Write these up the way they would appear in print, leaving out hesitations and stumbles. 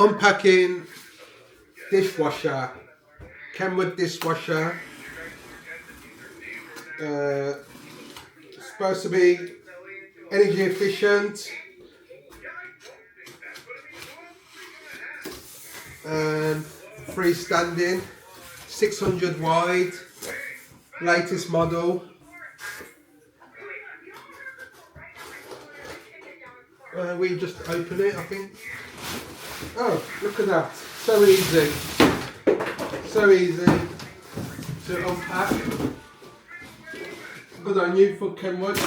Unpacking dishwasher, Kenwood dishwasher. Supposed to be energy efficient and freestanding, 600 wide, latest model. We just open it, I think. Oh, look at that! So easy, so easy to unpack. Good on you for Kenwood.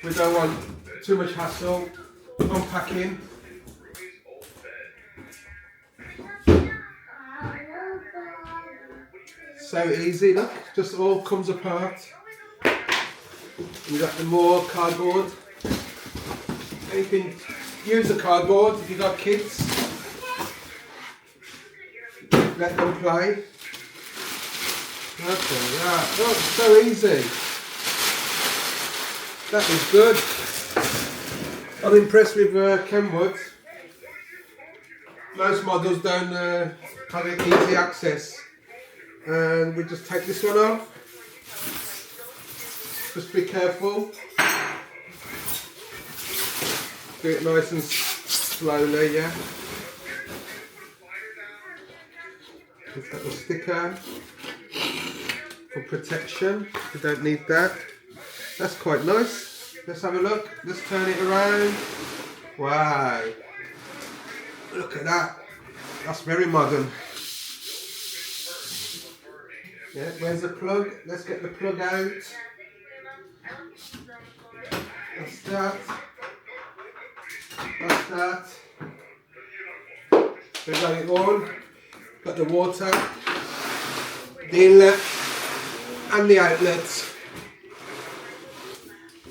We don't want too much hassle unpacking. So easy, look, just all comes apart. You got the more cardboard. And you can use the cardboard if you've got kids. Let them play. Okay, yeah, oh, so easy. That is good. I'm impressed with Kenwood. Most models don't have easy access. And we just take this one off. Just be careful. Do it nice and slowly, yeah. Just that little sticker for protection. We don't need that. That's quite nice. Let's have a look. Let's turn it around. Wow. Look at that. That's very modern. Yeah, where's the plug? Let's get the plug out. That's that. That's that. We got it on. Got the water, the inlet, and the outlets.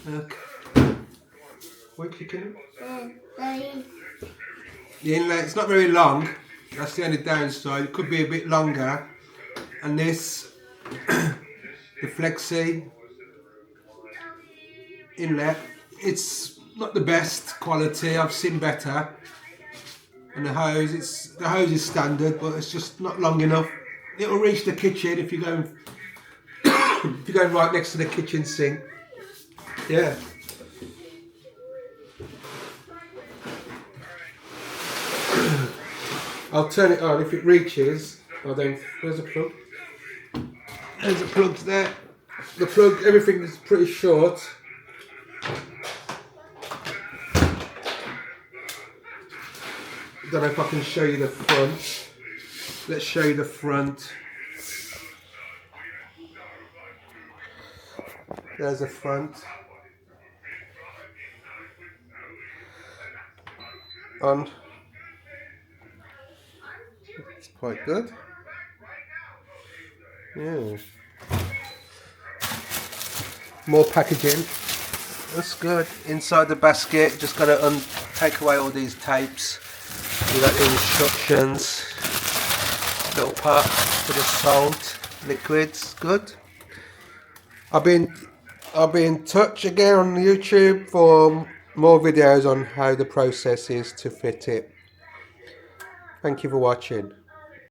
Look. What are you kicking? The inlet, it's not very long. That's the only downside. It could be a bit longer. And this, the flexi inlet, it's not the best quality. I've seen better. And the hose is standard, but it's just not long enough. It'll reach the kitchen if you're going if you're going right next to the kitchen sink. Yeah. I'll turn it on if it reaches. Oh, then where's the plug? There's the plugs there. The plug, everything is pretty short. Don't know if I can show you the front. Let's show you the front. There's the front. On. It's quite good. Yeah. More packaging. That's good. Inside the basket, just got to take away all these tapes. You got the instructions. Little part for the salt, liquids. Good. I'll be in touch again on YouTube for more videos on how the process is to fit it. Thank you for watching.